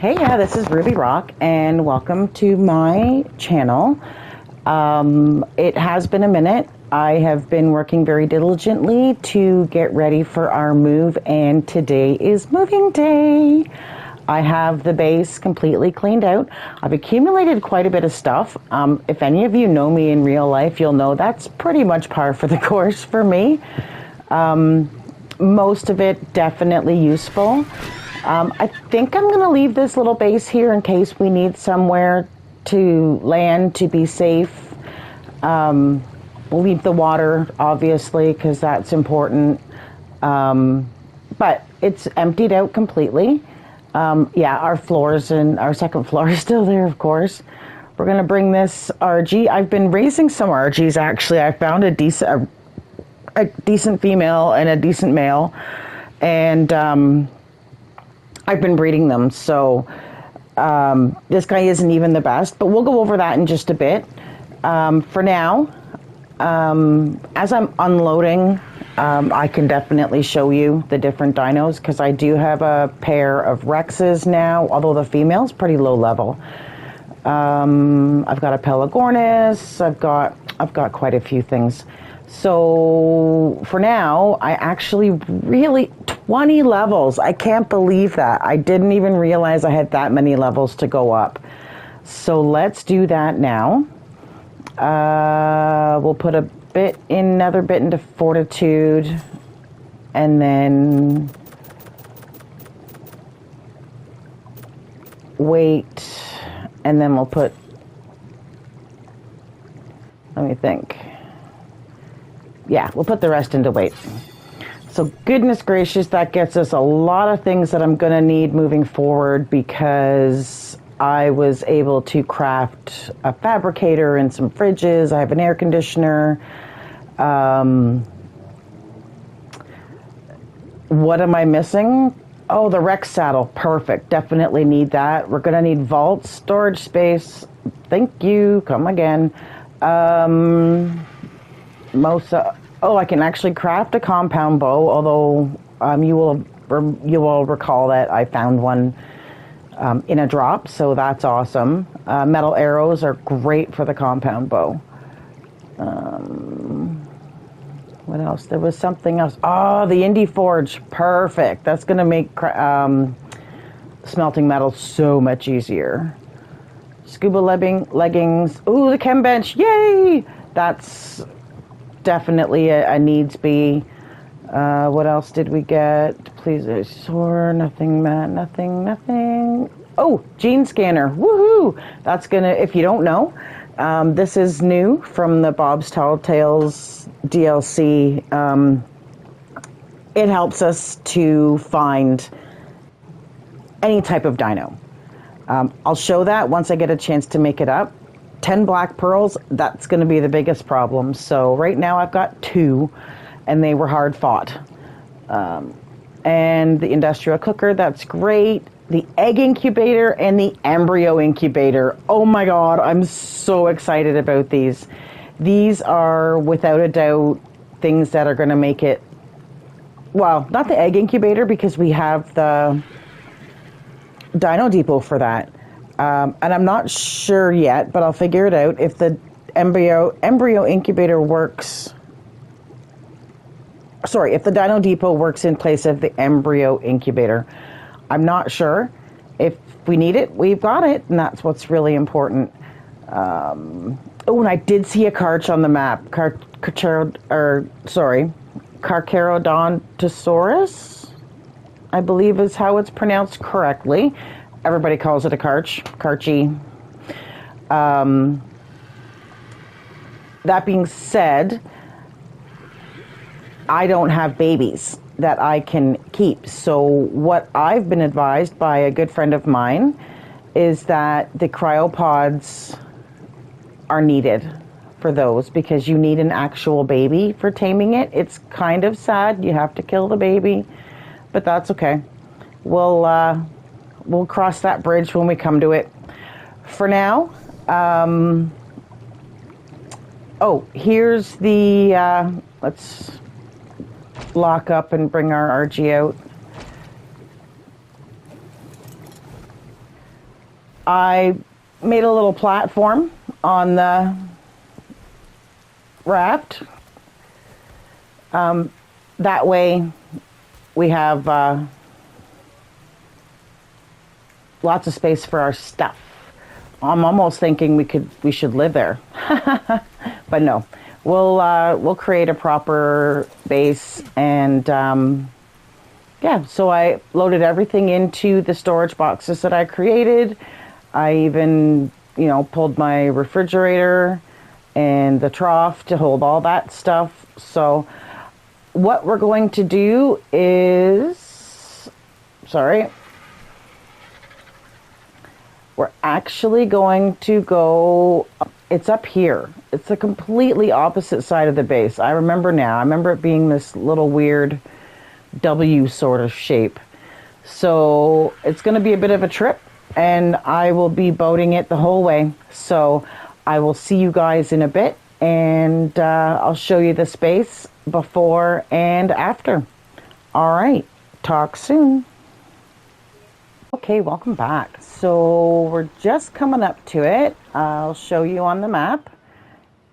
Hey, yeah, this is Ruby Rock, and welcome to my channel. It has been a minute. I have been working very diligently to get ready for our move, and today is moving day. I have the base completely cleaned out. I've accumulated quite a bit of stuff. If any of you know me in real life, you'll know that's pretty much par for the course for me. Most of it definitely useful. I think I'm going to leave this little base here in case we need somewhere to land to be safe. We'll leave the water, obviously, because that's important. But it's emptied out completely. Yeah, our floors and our second floor is still there, of course. We're going to bring this RG. I've been raising some RGs, actually. I found a decent female and a decent male. And I've been breeding them, so this guy isn't even the best, but we'll go over that in just a bit. For now, as I'm unloading, I can definitely show you the different dinos, because I do have a pair of Rexes now, although the female's pretty low level. I've got a Pelagornis, I've got quite a few things. So for now, I actually really 20 levels. I can't believe that. I didn't even realize I had that many levels to go up. So let's do that now. We'll put another bit into Fortitude, and then weight, and then we'll put, let me think. Yeah, we'll put the rest into weight. So goodness gracious, that gets us a lot of things that I'm going to need moving forward, because I was able to craft a fabricator and some fridges. I have an air conditioner. What am I missing? Oh, the Rex saddle. Perfect. Definitely need that. We're going to need vault storage space. Thank you. Come again. I can actually craft a compound bow, although you will recall that I found one in a drop, so that's awesome. Metal arrows are great for the compound bow. What else? There was something else. Oh, the Indie Forge. Perfect. That's going to make smelting metal so much easier. Scuba leggings. Ooh, the chem bench. Yay! That's definitely a needs be. What else did we get? Please, sore. Nothing, Matt. Nothing. Oh, gene scanner. Woohoo! That's gonna. If you don't know, this is new from the Bob's Tall Tales DLC. It helps us to find any type of dino. I'll show that once I get a chance to make it up. 10 black pearls, that's going to be the biggest problem. So right now I've got 2, and they were hard fought. And the industrial cooker, that's great. The egg incubator and the embryo incubator. Oh my God, I'm so excited about these. These are without a doubt things that are going to make it, well, not the egg incubator, because we have the Dino Depot for that. And I'm not sure yet, but I'll figure it out if the embryo incubator works. Sorry, if the Dino Depot works in place of the embryo incubator. I'm not sure. If we need it, we've got it, and that's what's really important. Oh, and I did see a Karch on the map. Carcharodontosaurus, I believe is how it's pronounced correctly. Everybody calls it a Karch. Karchy. That being said, I don't have babies that I can keep. So what I've been advised by a good friend of mine is that the cryopods are needed for those, because you need an actual baby for taming it. It's kind of sad. You have to kill the baby, but that's okay. We'll cross that bridge when we come to it. For now, here's the, let's lock up and bring our RG out. I made a little platform on the raft. That way we have lots of space for our stuff. I'm almost thinking we should live there, but no. We'll create a proper base, and yeah. So I loaded everything into the storage boxes that I created. I even pulled my refrigerator and the trough to hold all that stuff. So what we're going to do is, sorry. We're actually going to go, it's up here. It's the completely opposite side of the base. I remember now. I remember it being this little weird W sort of shape. So it's going to be a bit of a trip, and I will be boating it the whole way. So I will see you guys in a bit, and I'll show you the space before and after. All right, talk soon. Okay, welcome back. So we're just coming up to it. I'll show you on the map.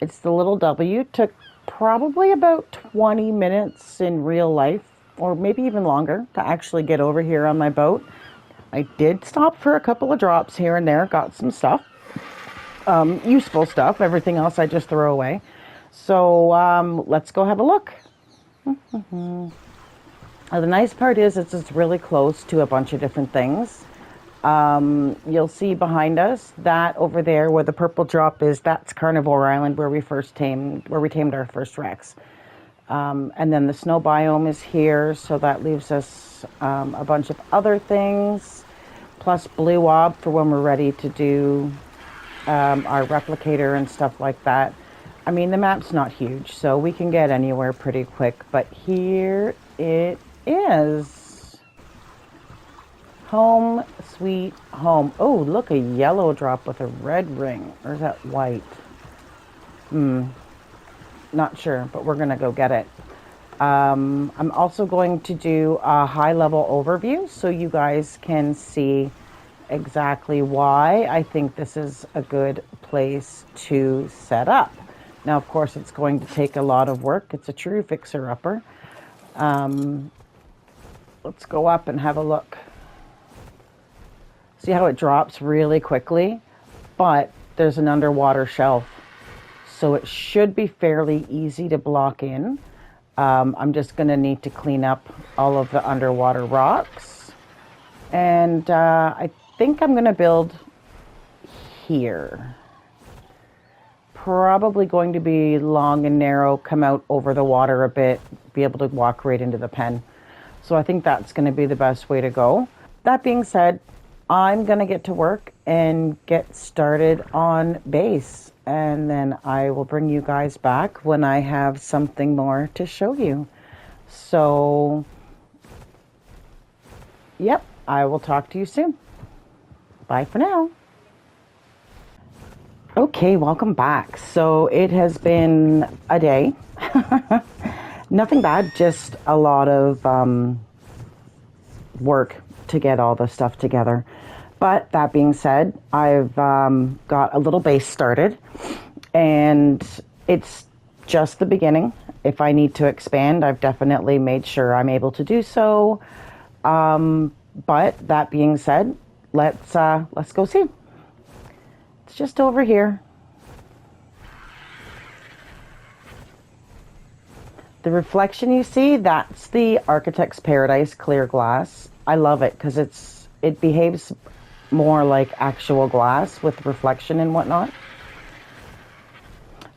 It's the little W. Took probably about 20 minutes in real life, or maybe even longer, to actually get over here on my boat. I did stop for a couple of drops here and there, got some stuff, useful stuff. Everything else I just throw away. So let's go have a look. The nice part is it's really close to a bunch of different things. You'll see behind us that over there where the purple drop is, that's Carnivore Island where we tamed our first Rex. And then the snow biome is here, so that leaves us a bunch of other things, plus Blue Ob for when we're ready to do our replicator and stuff like that. I mean, the map's not huge, so we can get anywhere pretty quick, but here it is. Home sweet home. Oh, look, a yellow drop with a red ring. Or is that white? Not sure, but we're going to go get it. I'm also going to do a high-level overview so you guys can see exactly why I think this is a good place to set up. Now, of course, it's going to take a lot of work. It's a true fixer-upper. Let's go up and have a look. See how it drops really quickly? But there's an underwater shelf. So it should be fairly easy to block in. I'm just going to need to clean up all of the underwater rocks. And I think I'm going to build here. Probably going to be long and narrow, come out over the water a bit, be able to walk right into the pen. So I think that's going to be the best way to go. That being said, I'm going to get to work and get started on base. And then I will bring you guys back when I have something more to show you. So, yep, I will talk to you soon. Bye for now. Okay, welcome back. So it has been a day. Nothing bad, just a lot of work to get all the stuff together. But that being said, I've got a little base started, and it's just the beginning. If I need to expand, I've definitely made sure I'm able to do so. But that being said, let's go see. It's just over here. The reflection you see, that's the Architect's Paradise clear glass. I love it because it behaves more like actual glass with reflection and whatnot.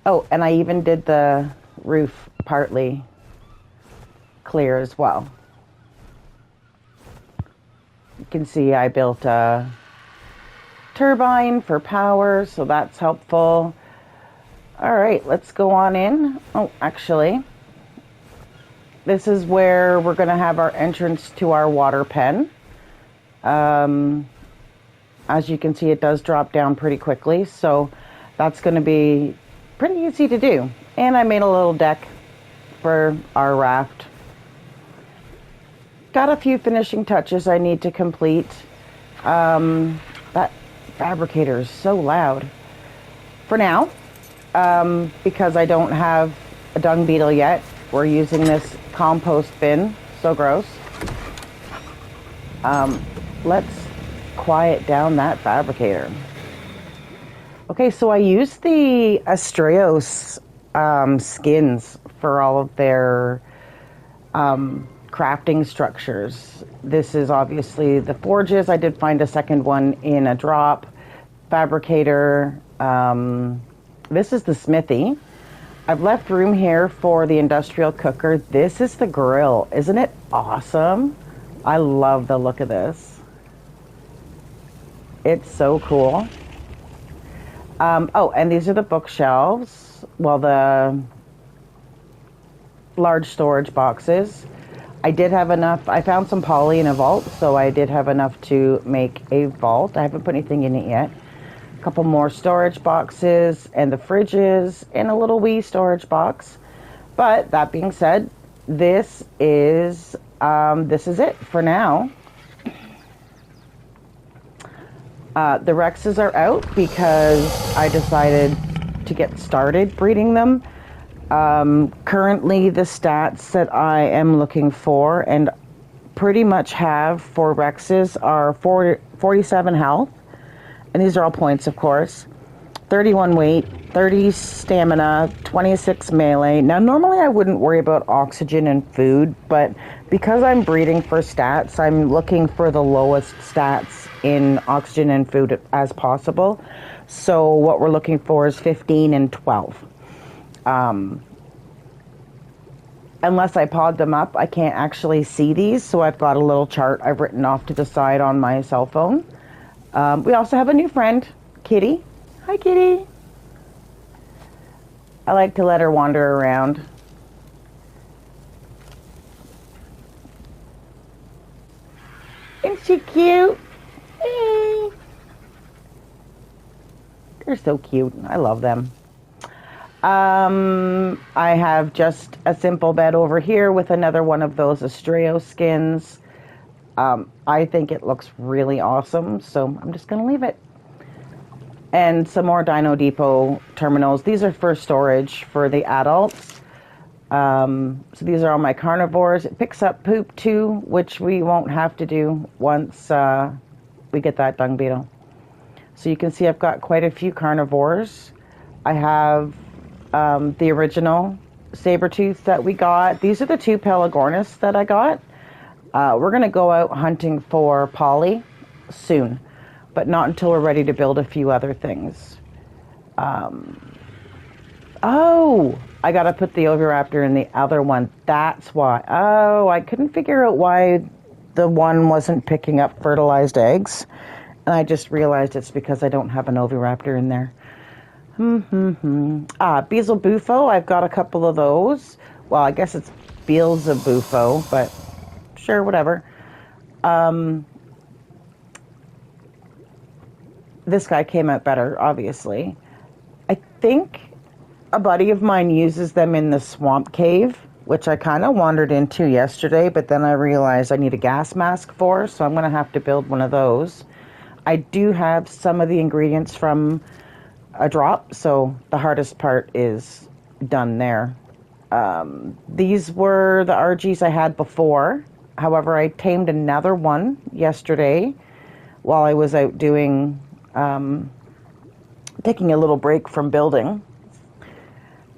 Oh, and I even did the roof partly clear as well. You can see I built a turbine for power, so that's helpful. All right, let's go on in. Oh, actually, this is where we're going to have our entrance to our water pen. As you can see, it does drop down pretty quickly, so that's going to be pretty easy to do. And I made a little deck for our raft. Got a few finishing touches I need to complete. That fabricator is so loud. For now, because I don't have a dung beetle yet, we're using this compost bin. So gross. Let's quiet down that fabricator. Okay, so I used the Astraeos skins for all of their crafting structures. This is obviously the forges. I did find a second one in a drop. Fabricator. This is the smithy. I've left room here for the industrial cooker. This is the grill. Isn't it awesome? I love the look of this. It's so cool. Oh, and these are the bookshelves. Well, the large storage boxes. I did have enough. I found some poly in a vault, so I did have enough to make a vault. I haven't put anything in it yet. A couple more storage boxes and the fridges and a little wee storage box. But that being said, this is it for now. The Rexes are out because I decided to get started breeding them. Currently, the stats that I am looking for and pretty much have for Rexes are 47 health, and these are all points, of course, 31 weight, 30 stamina, 26 melee. Now, normally I wouldn't worry about oxygen and food, but because I'm breeding for stats, I'm looking for the lowest stats in oxygen and food as possible. So what we're looking for is 15 and 12. Unless I pod them up, I can't actually see these, so I've got a little chart I've written off to the side on my cell phone. We also have a new friend, Kitty. Hi, Kitty. I like to let her wander around. Isn't she cute? Hey. They're so cute. I love them. I have just a simple bed over here with another one of those Astraeos skins. I think it looks really awesome, so I'm just going to leave it. And some more Dino Depot terminals. These are for storage for the adults. So these are all my carnivores. It picks up poop too, which we won't have to do once we get that dung beetle. So you can see I've got quite a few carnivores. I have the original saber-tooth that we got. These are the two Pelagornis that I got. We're going to go out hunting for poly soon, but not until we're ready to build a few other things. Oh, I got to put the Oviraptor in the other one. That's why. Oh, I couldn't figure out why the one wasn't picking up fertilized eggs. And I just realized it's because I don't have an Oviraptor in there. Beelzebufo, I've got a couple of those. Well, I guess it's Beelzebufo, but sure, whatever. This guy came out better, obviously. I think a buddy of mine uses them in the swamp cave, which I kind of wandered into yesterday, but then I realized I need a gas mask for, so I'm going to have to build one of those. I do have some of the ingredients from a drop, so the hardest part is done there. These were the RGs I had before. However, I tamed another one yesterday while I was out doing, taking a little break from building.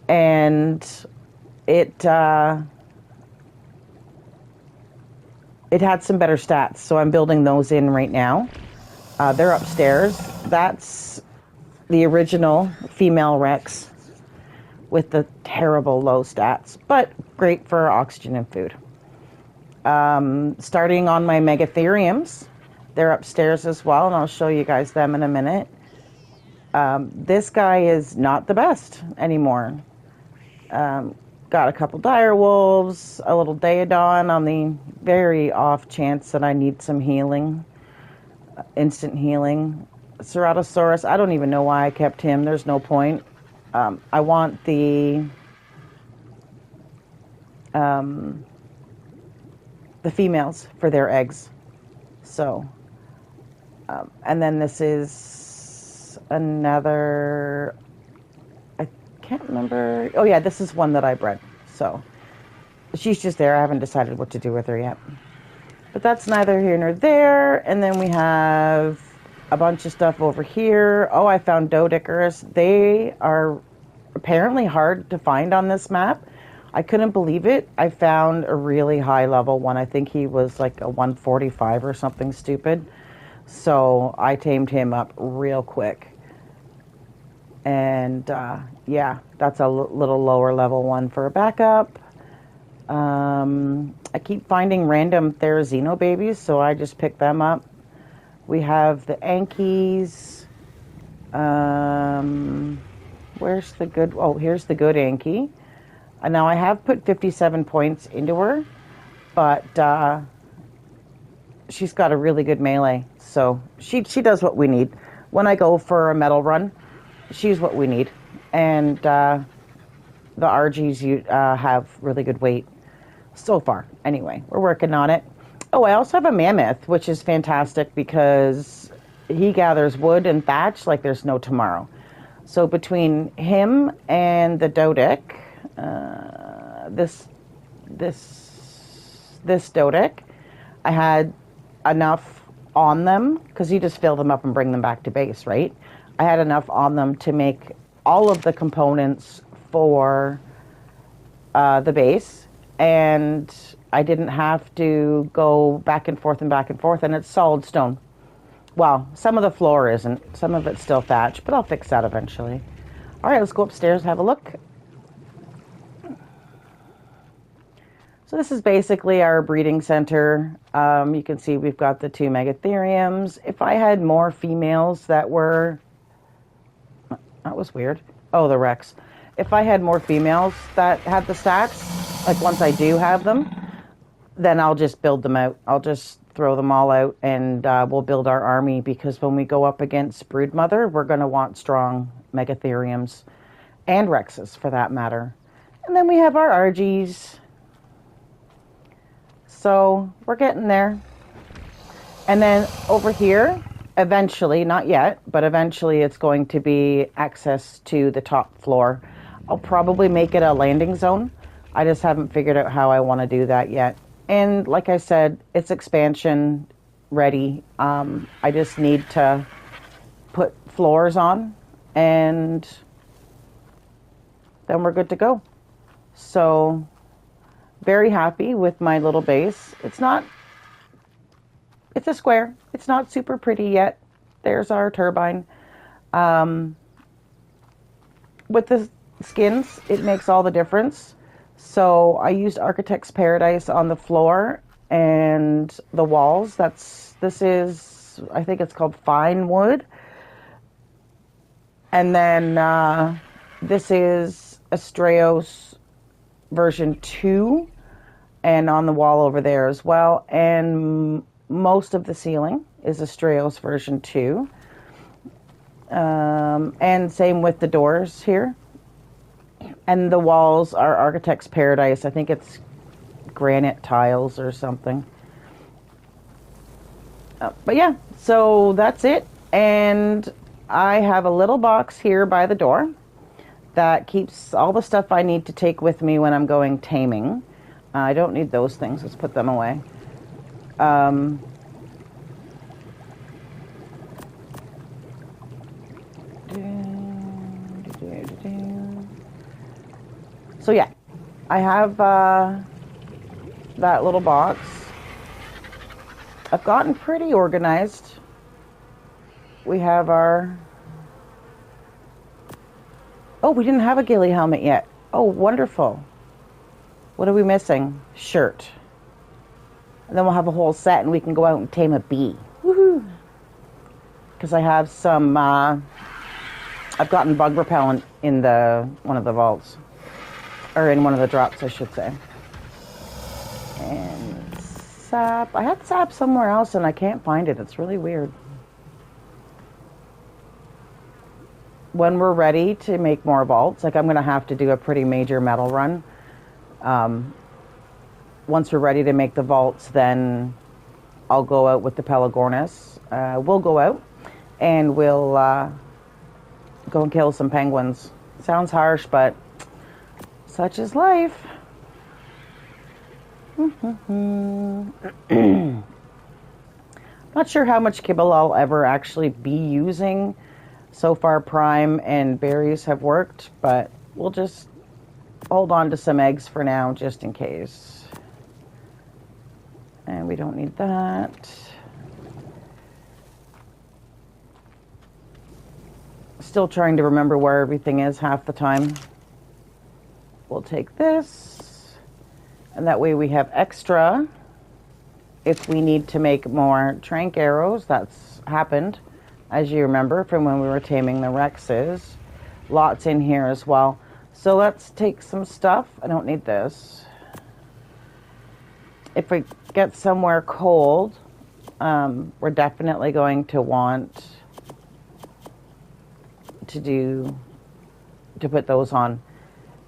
And it had some better stats, so I'm building those in right now. They're upstairs. That's the original female Rex with the terrible low stats, but great for oxygen and food. Starting on my Megatheriums, they're upstairs as well, and I'll show you guys them in a minute. This guy is not the best anymore. Got a couple dire wolves, a little Daedon on the very off chance that I need some healing, instant healing. Ceratosaurus, I don't even know why I kept him. There's no point. I want the females for their eggs. So, and then this is another, I can't remember. Oh yeah, this is one that I bred. So she's just there. I haven't decided what to do with her yet. But that's neither here nor there. And then we have a bunch of stuff over here. Oh, I found Doedicurus. They are apparently hard to find on this map. I couldn't believe it. I found a really high level one. I think he was like a 145 or something stupid. So I tamed him up real quick. And yeah, that's a little lower level one for a backup. I keep finding random Therizino babies, so I just pick them up. We have the Ankies. Where's the good? Oh, here's the good Anki. Now I have put 57 points into her, but she's got a really good melee, so she does what we need. When I go for a medal run, she's what we need, and the RGs have really good weight. So far, anyway, we're working on it. Oh, I also have a mammoth, which is fantastic because he gathers wood and thatch like there's no tomorrow. So between him and the Doedic, this Doedic, I had enough on them because you just fill them up and bring them back to base, right? I had enough on them to make all of the components for the base. And I didn't have to go back and forth, and it's solid stone. Well, some of the floor isn't. Some of it's still thatch, but I'll fix that eventually. All right, let's go upstairs and have a look. So this is basically our breeding center. You can see we've got the 2 Megatheriums. If I had more females that were... That was weird. Oh, the Rex. If I had more females that had the stats, like once I do have them, then I'll just build them out. I'll just throw them all out and we'll build our army, because when we go up against Broodmother, we're going to want strong Megatheriums and Rexes for that matter. And then we have our RGs. So we're getting there. And then over here, eventually, not yet, but eventually it's going to be access to the top floor. I'll probably make it a landing zone. I just haven't figured out how I want to do that yet. And like I said, it's expansion ready. I just need to put floors on and then we're good to go. So very happy with my little base. It's a square. It's not super pretty yet. There's our turbine. With the skins, it makes all the difference. So I used Architect's Paradise on the floor and the walls. This is, I think it's called fine wood. And then this is Astraeus version 2, and on the wall over there as well. And most of the ceiling is Astraeus version 2. And same with the doors here. And the walls are Architect's Paradise. I think it's granite tiles or something. But yeah, so that's it. And I have a little box here by the door that keeps all the stuff I need to take with me when I'm going taming. I don't need those things. Let's put them away. So yeah, I have that little box. I've gotten pretty organized. We have our... Oh, we didn't have a ghillie helmet yet. Oh, wonderful. What are we missing? Shirt. And then we'll have a whole set and we can go out and tame a bee. Woohoo! Because I have some... I've gotten bug repellent in one of the vaults. Or in one of the drops, I should say. And sap. I had sap somewhere else and I can't find it. It's really weird. When we're ready to make more vaults, like I'm going to have to do a pretty major metal run. Once we're ready to make the vaults, then I'll go out with the Pelagornis. We'll go out and we'll go and kill some penguins. Sounds harsh, but such is life. Not sure how much kibble I'll ever actually be using. So far, prime and berries have worked, but we'll just hold on to some eggs for now, just in case. And we don't need that. Still trying to remember where everything is half the time. We'll take this, and that way we have extra if we need to make more trank arrows. That's happened, as you remember, from when we were taming the Rexes. Lots in here as well. So let's take some stuff. I don't need this. If we get somewhere cold, we're definitely going to want to put those on.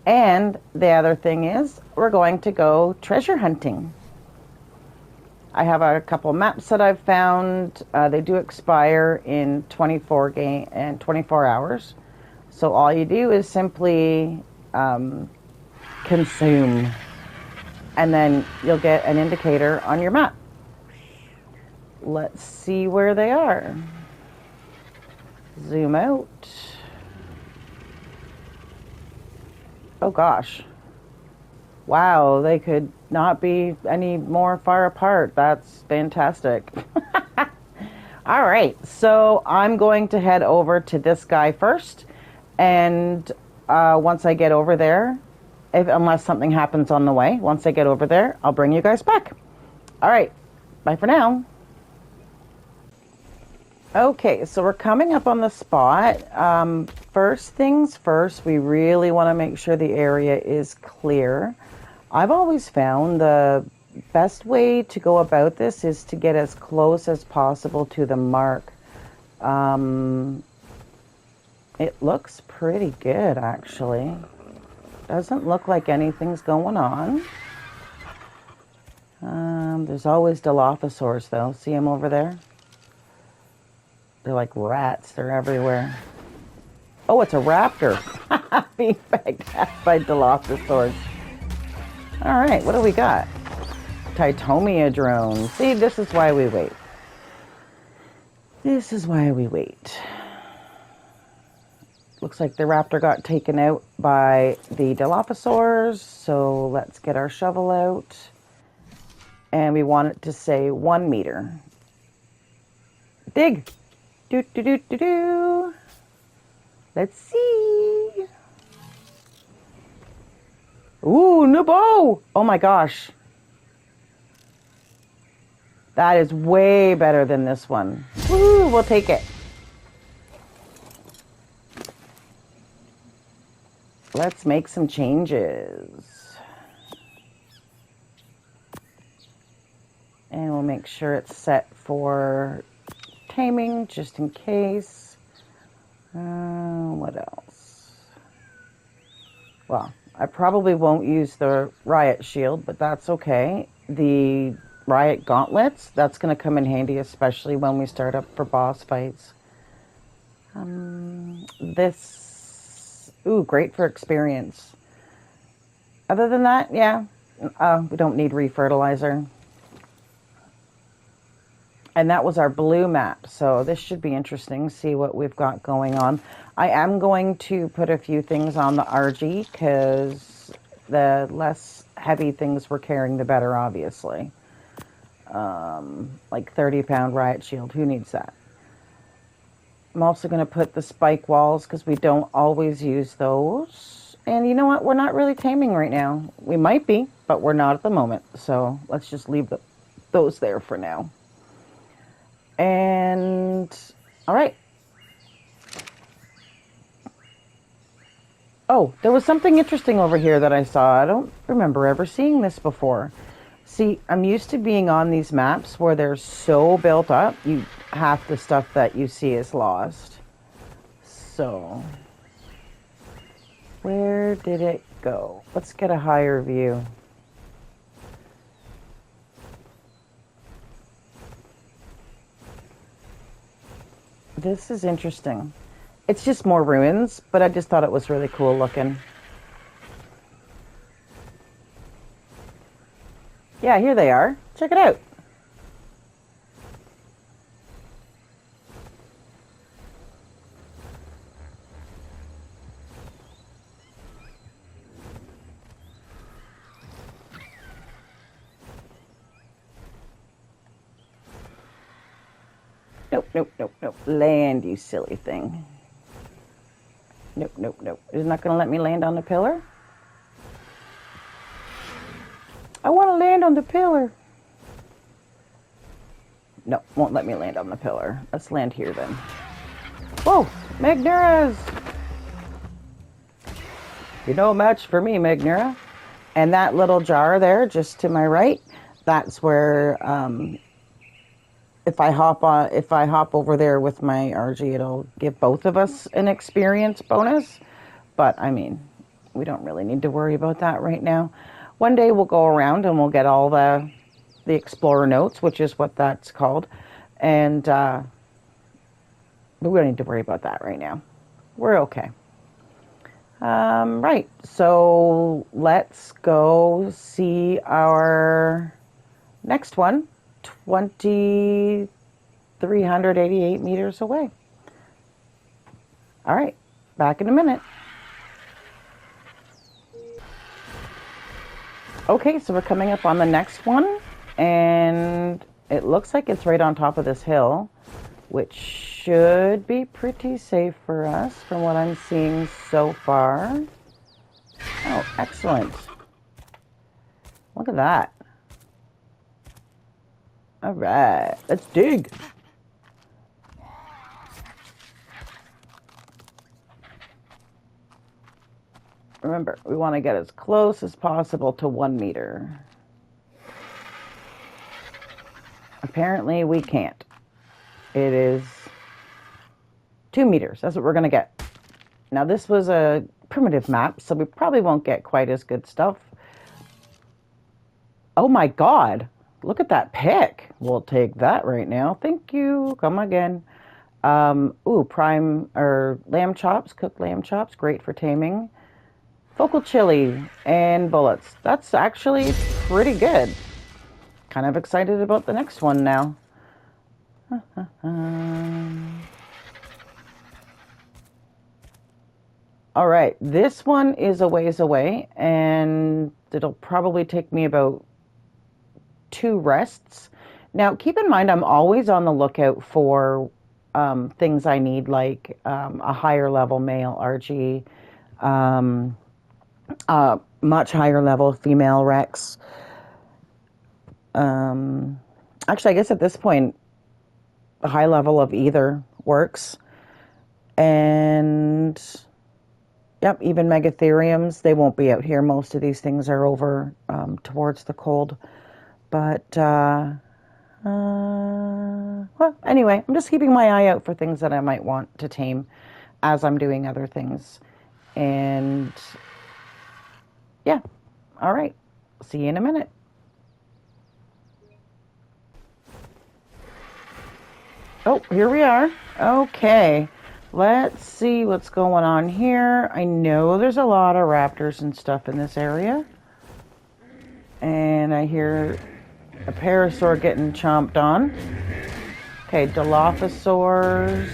And the other thing is, we're going to go treasure hunting. I have a couple maps that I've found. They do expire in 24 hours. So all you do is simply consume, and then you'll get an indicator on your map. Let's see where they are. Zoom out. Oh gosh. Wow, they could not be any more far apart. That's fantastic. All right, so I'm going to head over to this guy first, and once I get over there, unless something happens on the way, once I get over there, I'll bring you guys back. All right, bye for now. Okay, so we're coming up on the spot. First things first, we really want to make sure the area is clear. I've always found the best way to go about this is to get as close as possible to the mark. It looks pretty good, actually. Doesn't look like anything's going on. There's always Dilophosaurs, though. See them over there? They're like rats. They're everywhere. Oh, it's a raptor. Being begged by Dilophosaurs. All right, what do we got? Titomia drone. See, this is why we wait. This is why we wait. Looks like the raptor got taken out by the Dilophosaurs. So let's get our shovel out. And we want it to say 1 meter. Dig. Do, do, do, do, do. Let's see. Ooh, new bow. Oh my gosh. That is way better than this one. Woo, we'll take it. Let's make some changes. And we'll make sure it's set for taming, just in case. What else? Well, I probably won't use the riot shield, but that's okay. The riot gauntlets, that's going to come in handy, especially when we start up for boss fights. This, ooh, great for experience. Other than that, yeah, we don't need refertilizer. And that was our blue map, so this should be interesting, see what we've got going on. I am going to put a few things on the RG, because the less heavy things we're carrying, the better, obviously. Like 30-pound riot shield, who needs that? I'm also going to put the spike walls, because we don't always use those. And you know what, we're not really taming right now. We might be, but we're not at the moment, so let's just leave those there for now. And, all right. Oh, there was something interesting over here that I saw. I don't remember ever seeing this before. See, I'm used to being on these maps where they're so built up, half the stuff that you see is lost. So, where did it go? Let's get a higher view. This is interesting. It's just more ruins, but I just thought it was really cool looking. Yeah, here they are. Check it out. Nope, nope, nope, nope. Land, you silly thing. Nope, nope, nope. It's not going to let me land on the pillar? I want to land on the pillar. No, won't let me land on the pillar. Let's land here then. Whoa, Magneras! You're no match for me, Magnera. And that little jar there, just to my right, that's where if I hop over there with my RG, it'll give both of us an experience bonus. But I mean, we don't really need to worry about that right now. One day we'll go around and we'll get all the Explorer notes, which is what that's called, and but we don't need to worry about that right now. We're okay. Right, so let's go see our next one, 2,388 meters away. All right, back in a minute. Okay, so we're coming up on the next one, and it looks like it's right on top of this hill, which should be pretty safe for us from what I'm seeing so far. Oh, excellent. Look at that. All right, let's dig. Remember, we want to get as close as possible to 1 meter. Apparently, we can't. It is 2 meters. That's what we're going to get. Now, this was a primitive map, so we probably won't get quite as good stuff. Oh my God. Look at that pick. We'll take that right now. Thank you. Come again. Prime or lamb chops, cooked lamb chops. Great for taming. Focal chili and bullets. That's actually pretty good. Kind of excited about the next one now. All right, this one is a ways away, and it'll probably take me about 2 rests. Now, keep in mind, I'm always on the lookout for things I need, like a higher level male RG, much higher level female Rex. Actually, I guess at this point, a high level of either works. And yep, even Megatheriums, they won't be out here. Most of these things are over towards the cold. But, well, anyway, I'm just keeping my eye out for things that I might want to tame as I'm doing other things. And yeah, all right. See you in a minute. Oh, here we are. Okay, let's see what's going on here. I know there's a lot of raptors and stuff in this area. And I hear a parasaur getting chomped on. Okay, Dilophosaurs.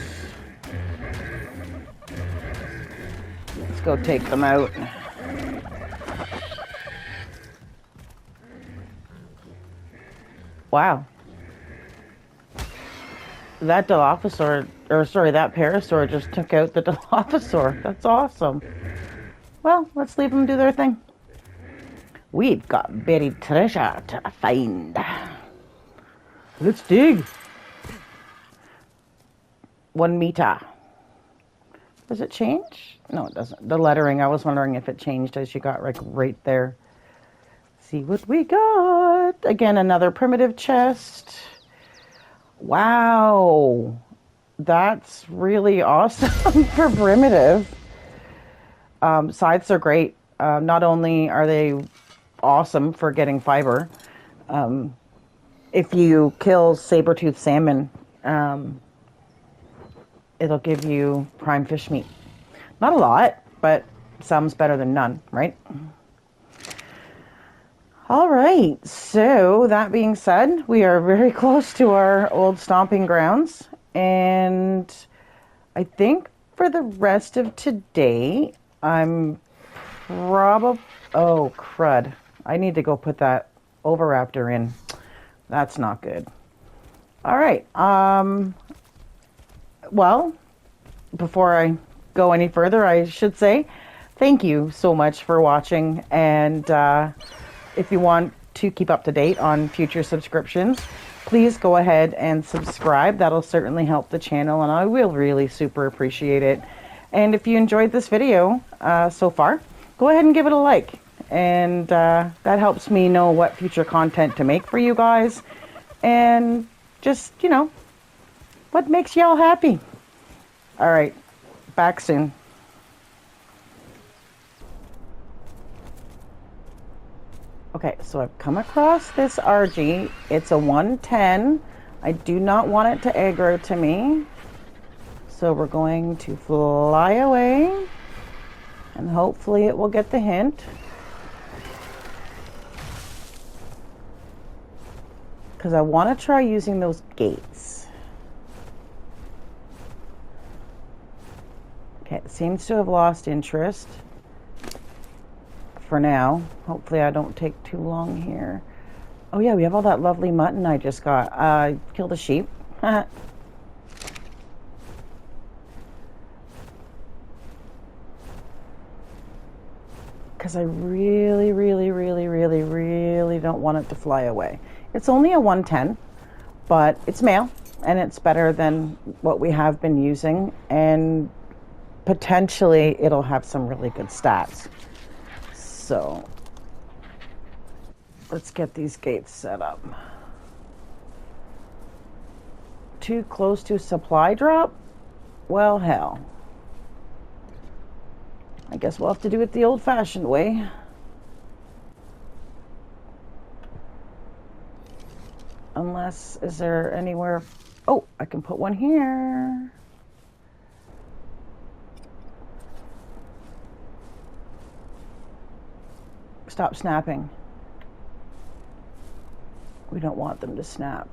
Let's go take them out. Wow. That Dilophosaur, or sorry, that parasaur just took out the Dilophosaur. That's awesome. Well, let's leave them do their thing. We've got buried treasure to find. Let's dig. 1 meter. Does it change? No, it doesn't. The lettering, I was wondering if it changed as you got like right there. See what we got. Again, another primitive chest. Wow, that's really awesome for primitive. Scythes are great. Not only are they awesome for getting fiber, if you kill saber-toothed salmon, it'll give you prime fish meat. Not a lot, but some's better than none, right? All right, so that being said, we are very close to our old stomping grounds, and I think for the rest of today, I'm probably... Oh, crud. I need to go put that Oviraptor in. That's not good. All right, well, before I go any further, I should say thank you so much for watching, and if you want to keep up to date on future subscriptions, please go ahead and subscribe. That'll certainly help the channel, and I will really super appreciate it. And if you enjoyed this video so far, go ahead and give it a like, and that helps me know what future content to make for you guys, and just, you know, what makes y'all happy. All right, back soon. Okay, so I've come across this Argy. It's a 110. I do not want it to aggro to me. So we're going to fly away, and hopefully it will get the hint. Because I want to try using those gates. Okay, it seems to have lost interest. For now. Hopefully I don't take too long here. Oh yeah, we have all that lovely mutton I just got. I killed a sheep. Because I really, really, really, really, really don't want it to fly away. It's only a 110, but it's male, and it's better than what we have been using, and potentially it'll have some really good stats. So let's get these gates set up. Too close to supply drop? Well, hell. I guess we'll have to do it the old-fashioned way. Unless, is there anywhere... Oh, I can put one here. Stop snapping. We don't want them to snap.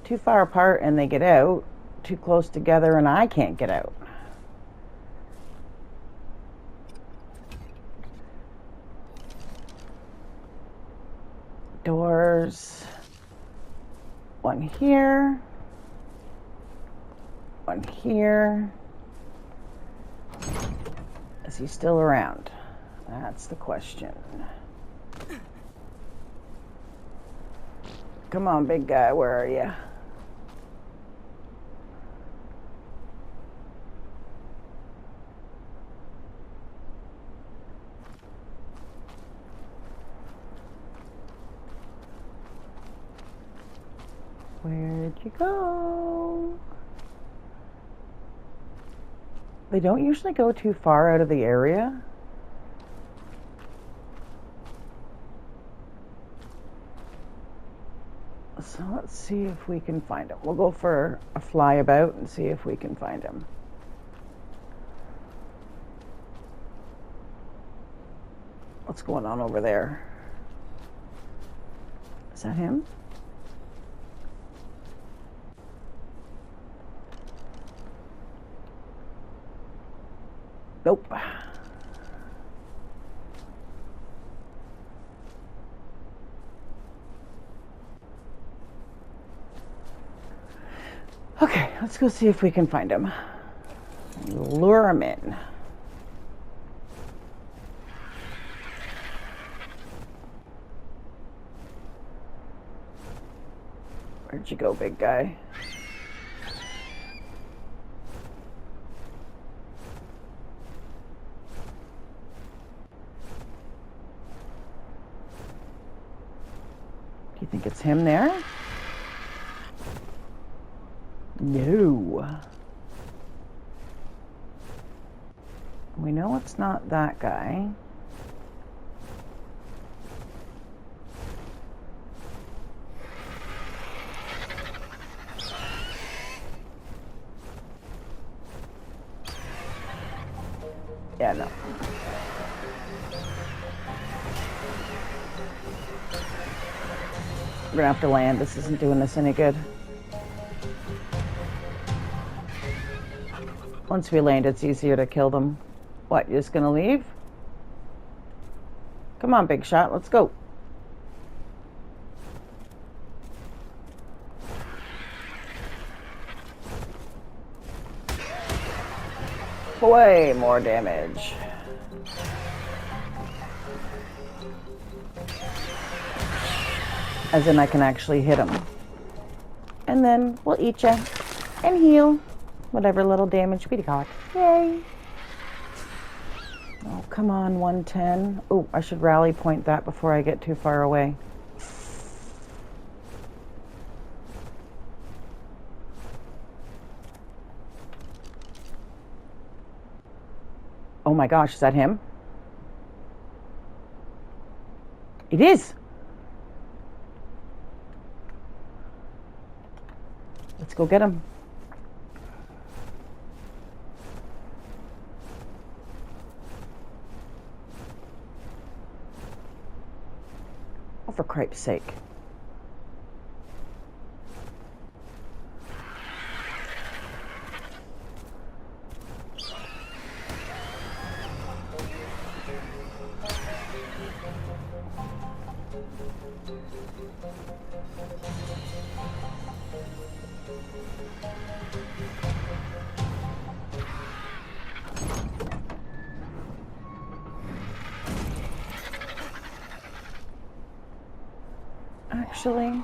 Too far apart and they get out. Too close together and I can't get out. Doors. One here. One here. Is he still around? That's the question. Come on, big guy, where are you? Where'd you go? They don't usually go too far out of the area. So let's see if we can find him. We'll go for a flyabout and see if we can find him. What's going on over there? Is that him? Nope. Okay, let's go see if we can find him. Lure him in. Where'd you go, big guy? Do you think it's him there? No. We know it's not that guy. Yeah, no. We're gonna have to land. This isn't doing us any good. Once we land, it's easier to kill them. What, you're just gonna leave? Come on, big shot, let's go. Way more damage. As in I can actually hit them. And then we'll eat ya and heal whatever little damage we got. Yay! Oh, come on, 110. Oh, I should rally point that before I get too far away. Oh my gosh, is that him? It is! Let's go get him. Oh, for cripe's sake. Actually,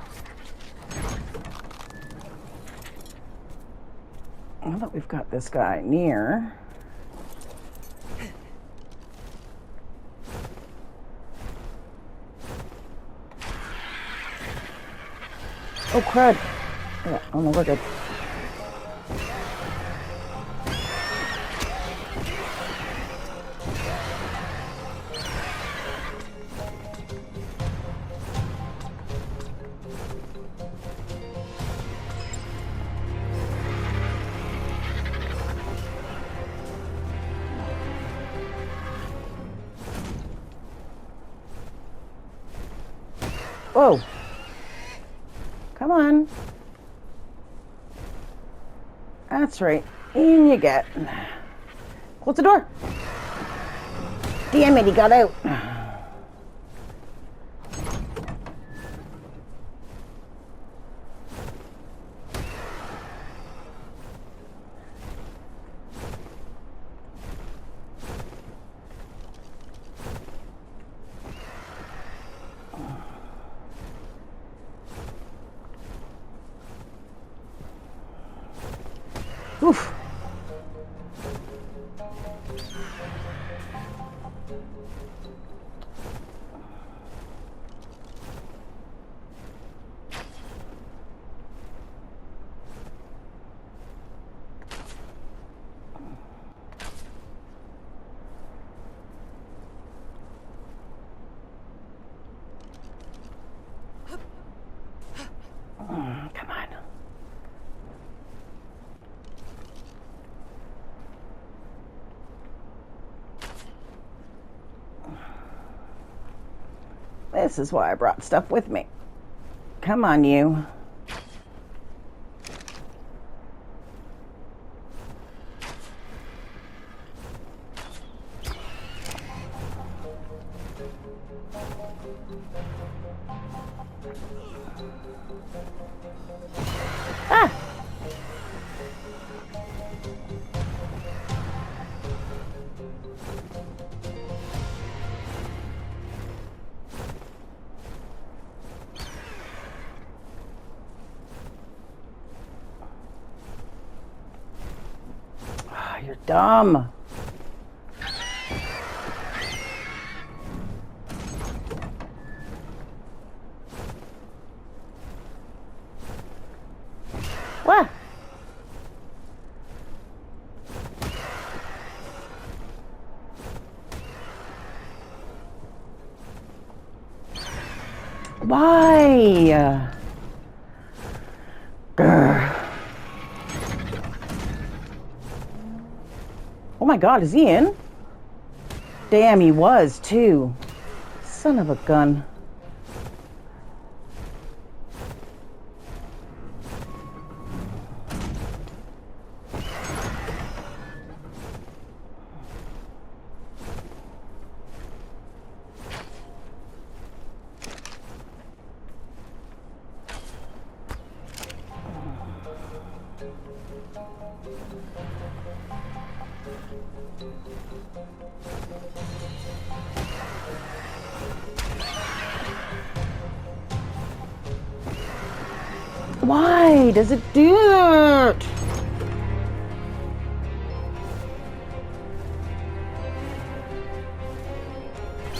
now that we've got this guy near, oh crud! Yeah, oh no, we're good. Whoa! Come on. That's right. In you get. Close the door. Damn it, he got out. Oof. Come on. This is why I brought stuff with me. Come on, you. Ah! You're dumb. What? Why? Grr. Oh my God, is he in? Damn, he was, too. Son of a gun. Why does it do that?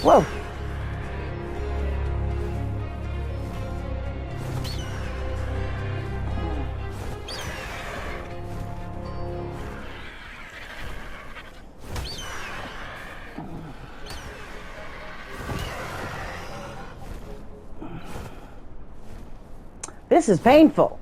Whoa. This is painful.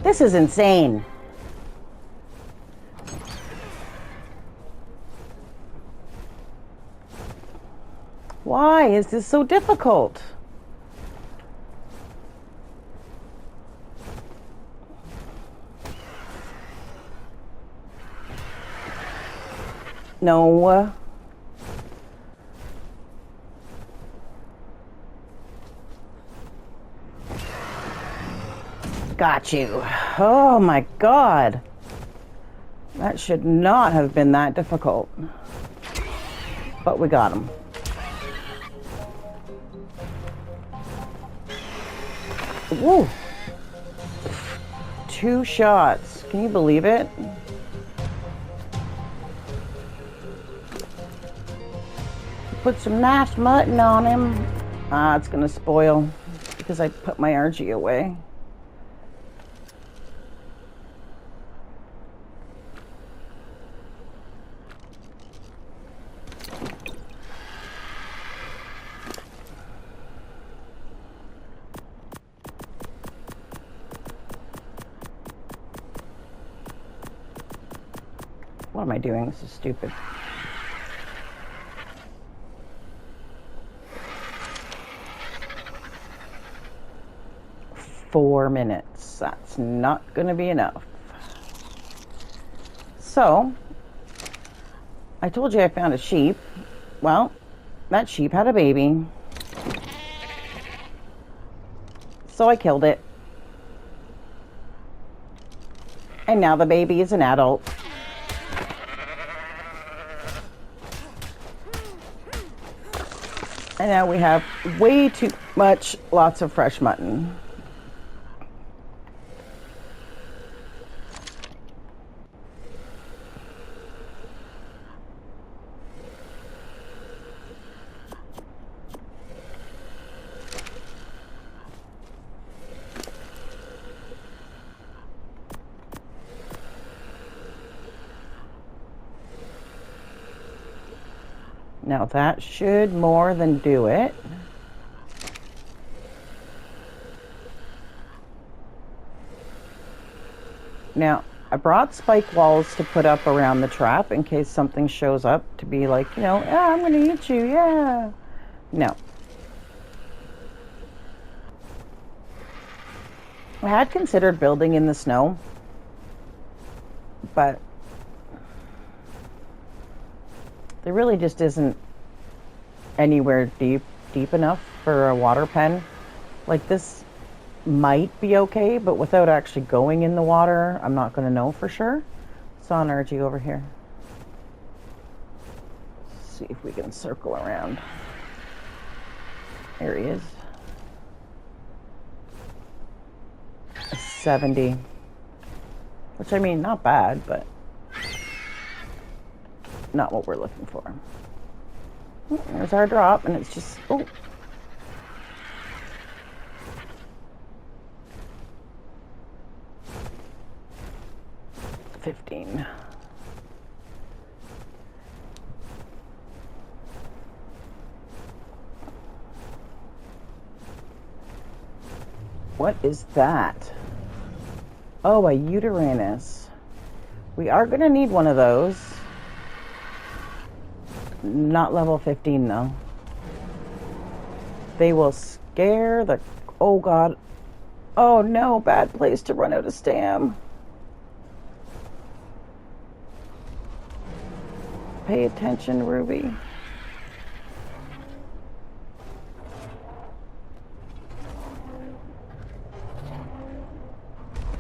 This is insane. Why is this so difficult? No. Got you. Oh my God. That should not have been that difficult. But we got him. Woo. 2 shots. Can you believe it? Put some nice mutton on him. Ah, it's gonna spoil because I put my RG away. What am I doing? This is stupid. Four minutes. That's not going to be enough. So, I told you I found a sheep. Well, that sheep had a baby. So I killed it. And now the baby is an adult. And now we have way too much, lots of fresh mutton. Now that should more than do it. Now, I brought spike walls to put up around the trap in case something shows up to be like, you know, yeah, I'm gonna eat you, yeah. No. I had considered building in the snow, but there really just isn't anywhere deep enough for a water pen. Like, this might be okay, but without actually going in the water, I'm not going to know for sure. Saw an RG over here. Let's see if we can circle around. There he is. 70. Which, I mean, not bad, but not what we're looking for. There's our drop, and it's just, oh. $15. What is that? Oh, a Uteranus. We are going to need one of those. Not level 15, though. They will scare the... Oh, God. Oh, no. Bad place to run out of stam. Pay attention, Ruby.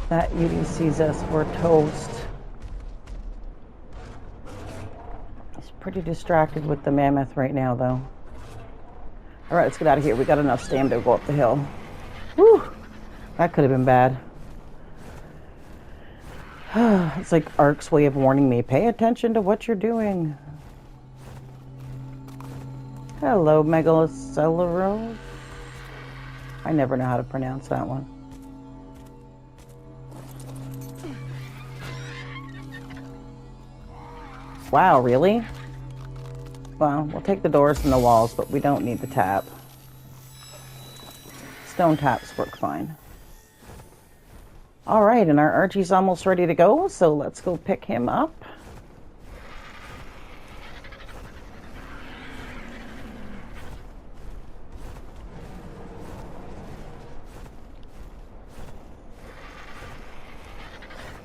That UD sees us, we're toast. He's pretty distracted with the mammoth right now, though. All right, let's get out of here. We got enough stam to go up the hill. Whew, that could have been bad. It's like Ark's way of warning me. Pay attention to what you're doing. Hello, Megaloceleros. I never know how to pronounce that one. Wow, really? Well, we'll take the doors and the walls, but we don't need the tap. Stone taps work fine. All right, and our Archie's almost ready to go, so let's go pick him up.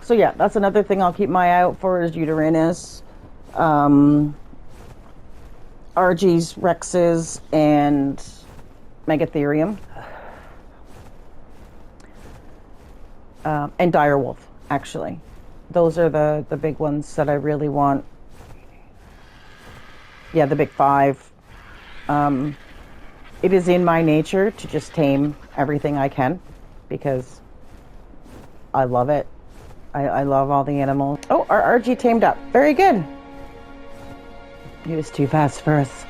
So yeah, that's another thing I'll keep my eye out for is Uteranus. Argies, Rexes, and Megatherium. And Direwolf, actually. Those are the big ones that I really want. Yeah, the big five. It is in my nature to just tame everything I can because I love it. I love all the animals. Oh, our Argy tamed up. Very good. He was too fast for us.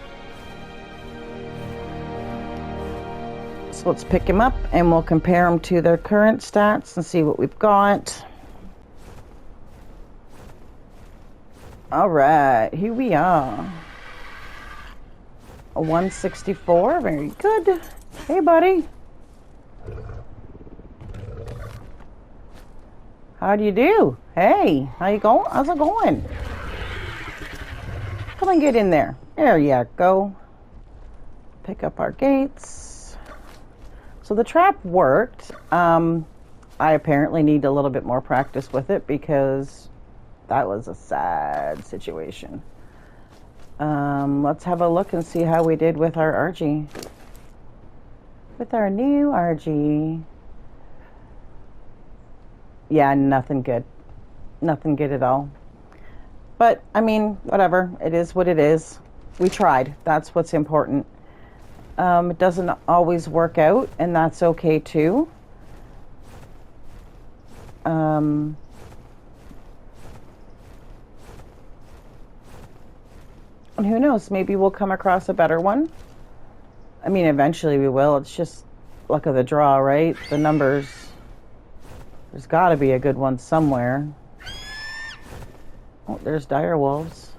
So let's pick him up and we'll compare them to their current stats and see what we've got. All right, here we are. A 164, very good. Hey, buddy. How do you do? Hey, how you going? How's it going? Come and get in there. There you go. Pick up our gates. So the trap worked. I apparently need a little bit more practice with it because that was a sad situation. Let's have a look and see how we did with our RG. With our new RG. Yeah, nothing good. Nothing good at all. But, I mean, whatever. It is what it is. We tried. That's what's important. It doesn't always work out, and that's okay, too. And who knows? Maybe we'll come across a better one. I mean, eventually we will. It's just luck of the draw, right? The numbers. There's got to be a good one somewhere. Oh, there's dire wolves.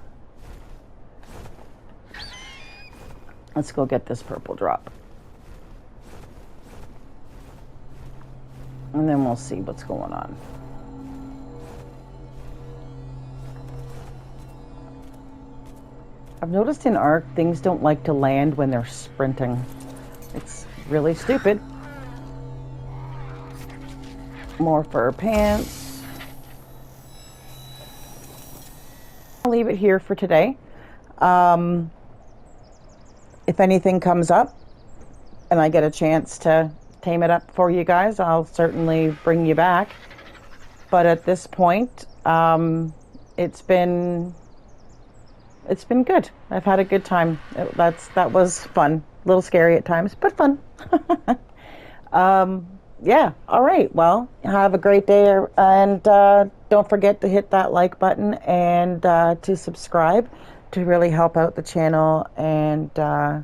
Let's go get this purple drop. And then we'll see what's going on. I've noticed in Ark, things don't like to land when they're sprinting. It's really stupid. More fur pants. I'll leave it here for today. If anything comes up and I get a chance to tame it up for you guys, I'll certainly bring you back. But at this point, it's been good. I've had a good time. That was fun. A little scary at times, but fun. Yeah. All right. Well, have a great day, and don't forget to hit that like button and to subscribe to really help out the channel and to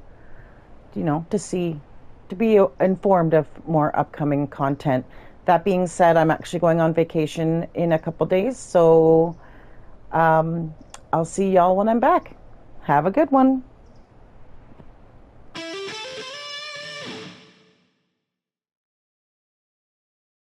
be informed of more upcoming content. That being said, I'm actually going on vacation in a couple days, so I'll see y'all when I'm back. Have a good one.